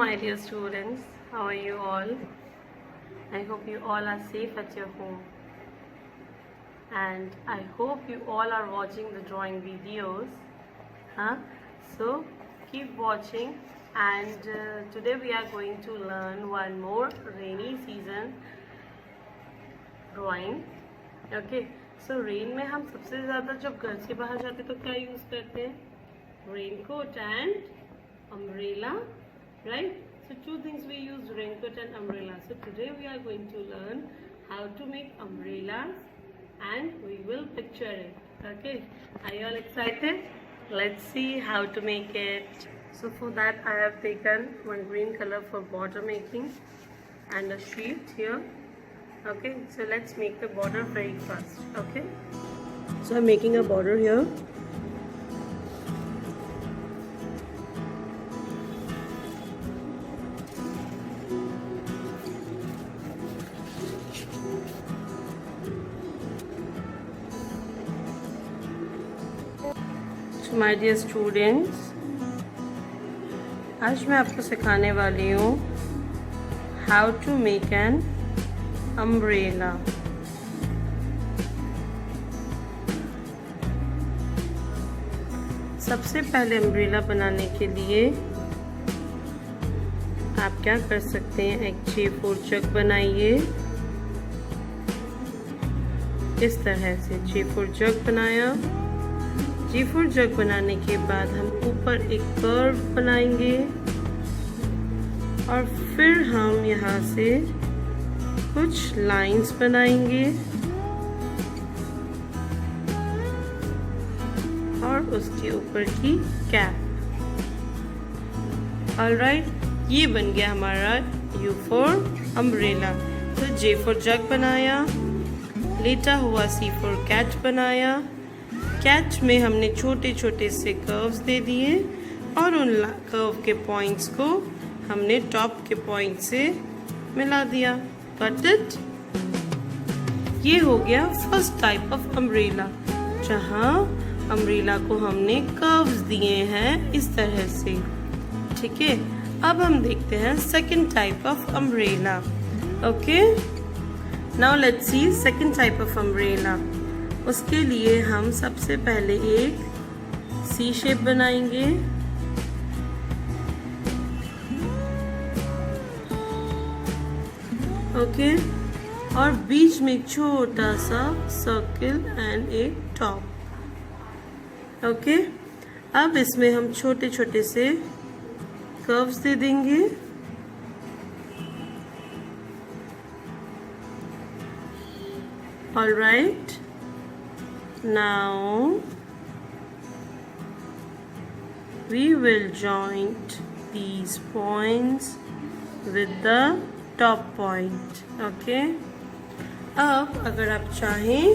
my dear students, how are you all? I hope you all are safe at your home, and I hope you all are watching the drawing videos. So keep watching, and today we are going to learn one more rainy season drawing. Okay, so rain में हम सबसे ज़्यादा जब घर से बाहर जाते तो क्या यूज़ करते हैं? Raincoat and umbrella, right? So two things we use, raincoat and umbrella. So today we are going to learn how to make umbrellas and we will picture it. Okay, are you all excited? Let's see how to make it. So for that I have taken one green color for border making and a sheet here. Okay, so let's make the border very fast. Okay, so I'm making a border here. So my dear students, आज मैं आपको सिखाने वाली हूँ how to make an umbrella. सबसे पहले umbrella बनाने के लिए आप क्या कर सकते हैं, एक J4 जग बनाइए। इस तरह से J4 जग बनाया। J4 जग बनाने के बाद हम ऊपर एक कर्व बनाएंगे और फिर हम यहाँ से कुछ लाइंस बनाएंगे और उसके ऊपर की कैप। ऑलराइट, ये बन गया हमारा U for अम्ब्रेला। तो J4 जग बनाया, लेटा हुआ C4 कैच बनाया। कैच में हमने छोटे छोटे से कर्व्स दे दिए और उन कर्व के पॉइंट्स को हमने टॉप के पॉइंट से मिला दिया। Got it? ये हो गया फर्स्ट टाइप ऑफ अम्ब्रेला, जहाँ अम्ब्रेला को हमने कर्व्स दिए हैं इस तरह से। ठीक है, अब हम देखते हैं second type of umbrella. Okay, now let's see second type of umbrella. उसके लिए हम सबसे पहले एक सी शेप बनाएंगे। ओके, और बीच में एक छोटा सा सर्किल एंड एक टॉप। ओके, अब इसमें हम छोटे छोटे से कर्व्स दे देंगे। Alright, now we will join these points with the top point. Okay, अब अगर आप चाहें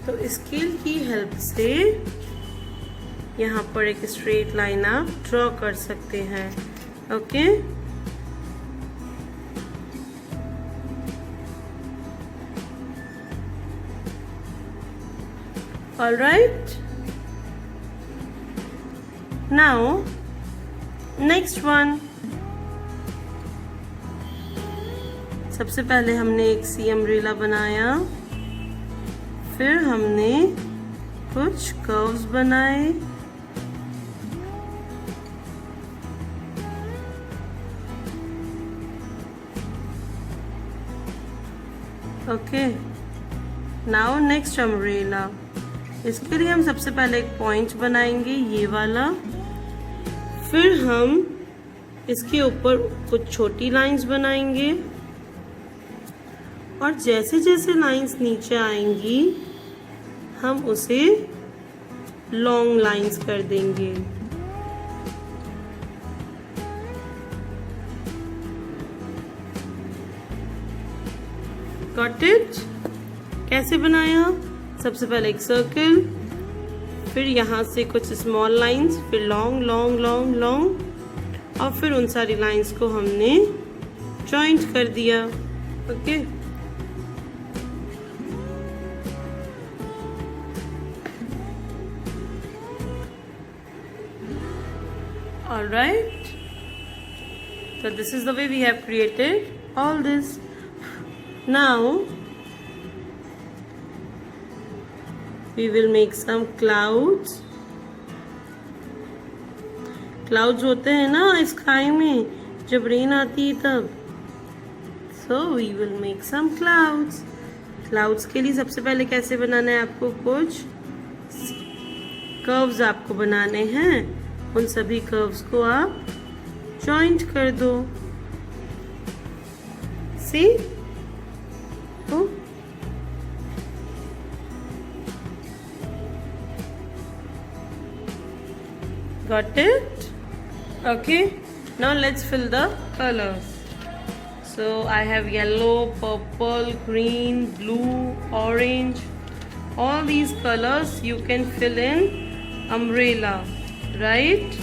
तो स्केल की हेल्प से यहाँ पर एक स्ट्रेट लाइन आप ड्रॉ कर सकते हैं। Okay, all right, now next one। सबसे पहले हमने एक सी अम्ब्रेला बनाया, फिर हमने कुछ कर्व्स बनाए। Okay, now next umbrella. इसके लिए हम सबसे पहले एक पॉइंट बनाएंगे, ये वाला। फिर हम इसके ऊपर कुछ छोटी लाइंस बनाएंगे और जैसे जैसे लाइंस नीचे आएंगी हम उसे लॉन्ग लाइंस कर देंगे। Got it? कैसे बनाया? सबसे पहले एक सर्कल, फिर यहाँ से कुछ स्मॉल लाइंस, फिर लॉन्ग लॉन्ग लॉन्ग लॉन्ग, और फिर उन सारी लाइंस को हमने जॉइंट कर दिया। Okay, alright, So this is the way we have created all this. Now we will make some clouds. Clouds होते हैं ना स्काई में जब रेन आती है तब. So we will make some clouds. Clouds के लिए सबसे पहले कैसे बनाना है आपको, कुछ कर्व्स आपको बनाने हैं. उन सभी कर्व्स को आप जॉइंट कर दो. सी got it? Okay, now let's fill the colors. So I have yellow, purple, green, blue, orange. All these colors you can fill in umbrella, right?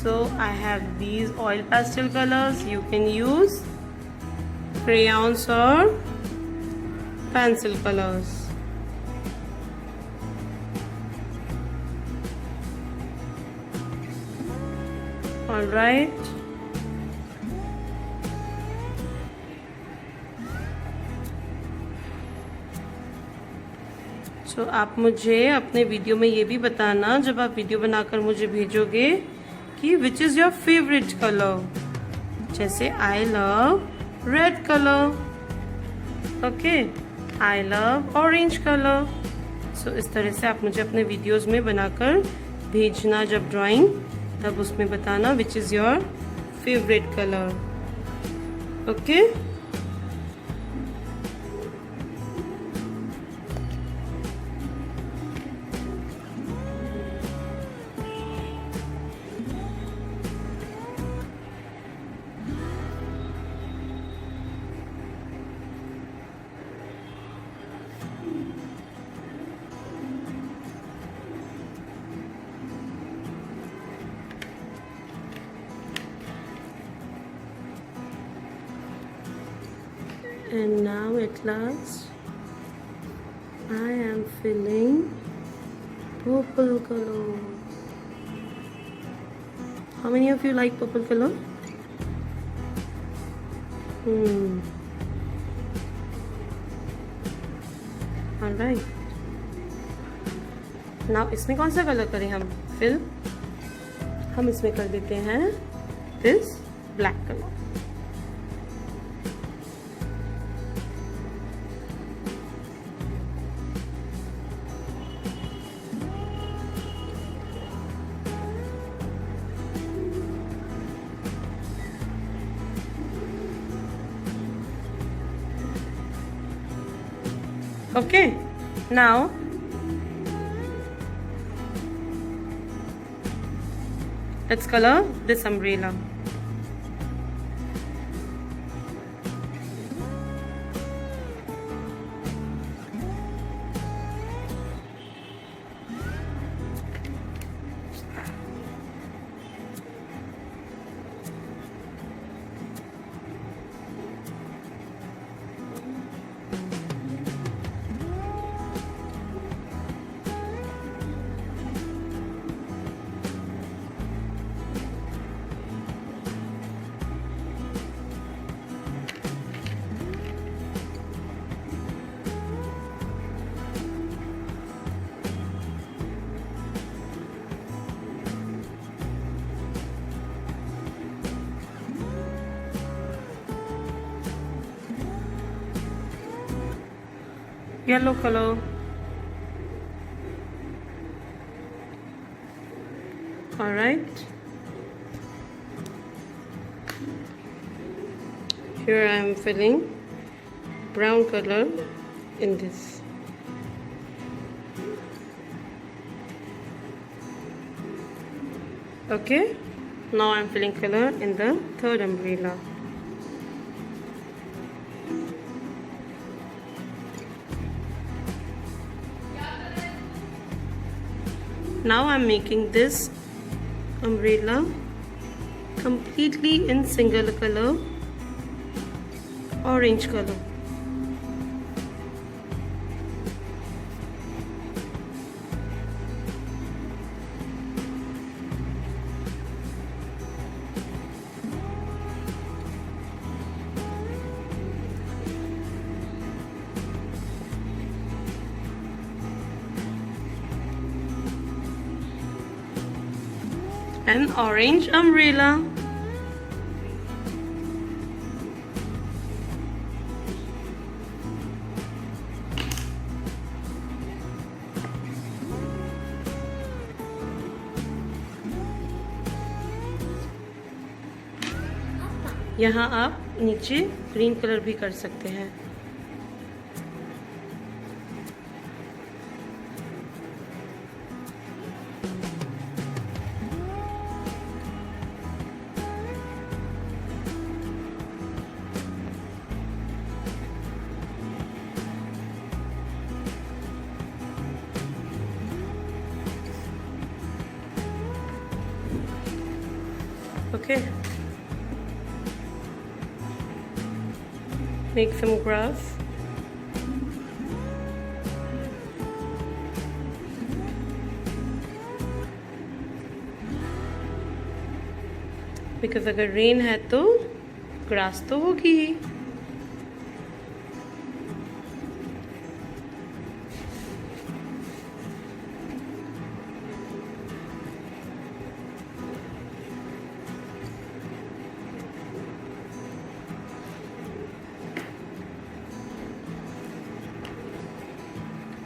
So I have these oil pastel colors. You can use crayons or pencil colors. All right. So आप मुझे अपने video में ये भी बताना जब आप video बनाकर मुझे भेजोगे कि which is your favourite colour. जैसे I love red colour, okay, I love orange colour. So इस तरह से आप मुझे अपने वीडियोस में बनाकर भेजना जब ड्राइंग, तब उसमें बताना विच is your favourite colour. Okay. And now at last I am filling purple color. How many of you like purple color? Alright. Now इसमें कौन सा कलर करें हम फिल? हम इसमें कर देते हैं this black color. Okay, now let's color this umbrella. Yellow color. All right. Here I am filling brown color in this. Okay. Now I am filling color in the third umbrella. Now I am making this umbrella completely in single color, orange color. an orange umbrella. यहाँ आप नीचे green colour भी कर सकते हैं। Okay. Make some grass. Because अगर rain है तो ग्रास तो होगी ही।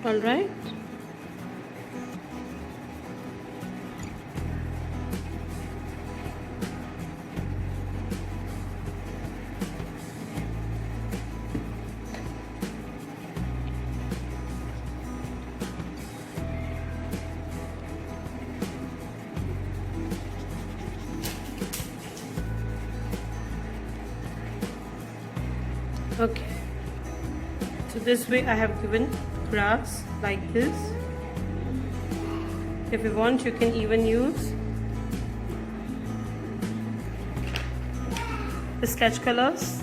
All right. Okay. So this way I have given grass like this. If you want, you can even use the sketch colors.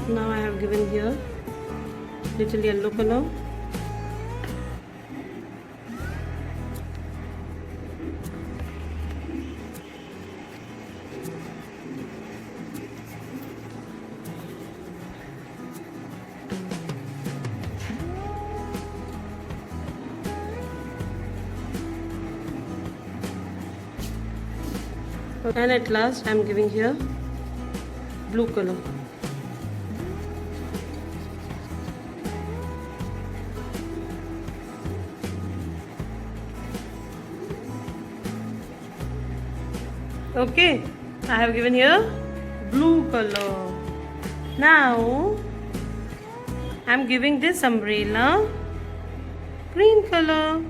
Now I have given here little yellow color. And at last I am giving here blue color. Okay, I have given here blue color. Now I am giving this umbrella green color.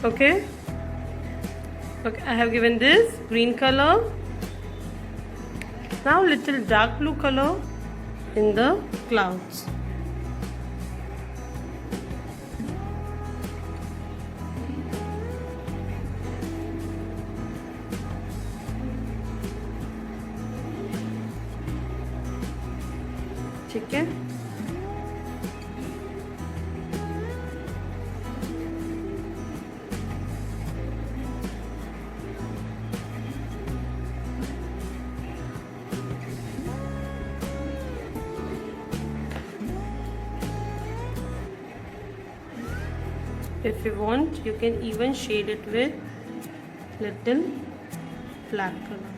Okay, I have given this green color. Now little dark blue color in the clouds. ठीक है। If you want, you can even shade it with little black color.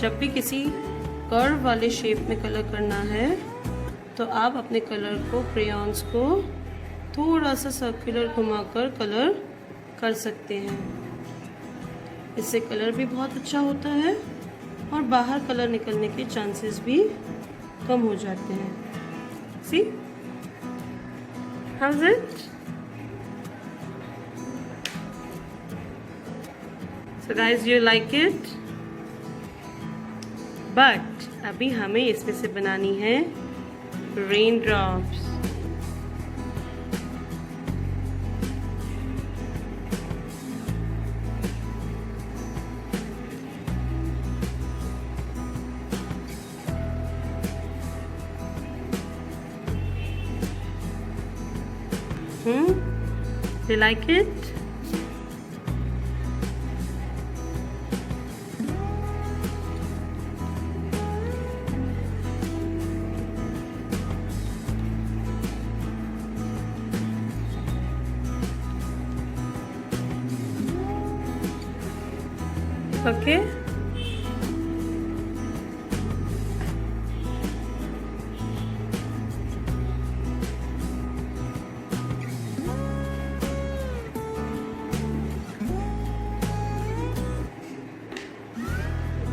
जब भी किसी curve वाले shape में colour करना है तो आप अपने कलर को, क्रेयॉन्स को थोड़ा सा सर्कुलर घुमाकर कलर कर सकते हैं। इससे कलर भी बहुत अच्छा होता है और बाहर कलर निकलने के चांसेस भी कम हो जाते हैं। See how is it? So guys, you like it? But अभी हमें इसमें से बनानी है rain drops. Do you like it? Okay.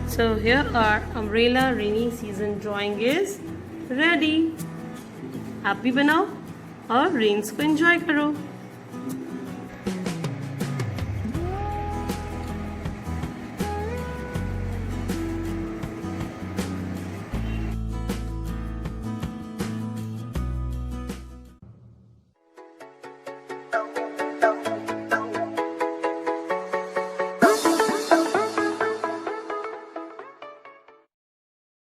So here our umbrella rainy season drawing is ready. आप भी बनाओ और रेन्स को एंजॉय करो।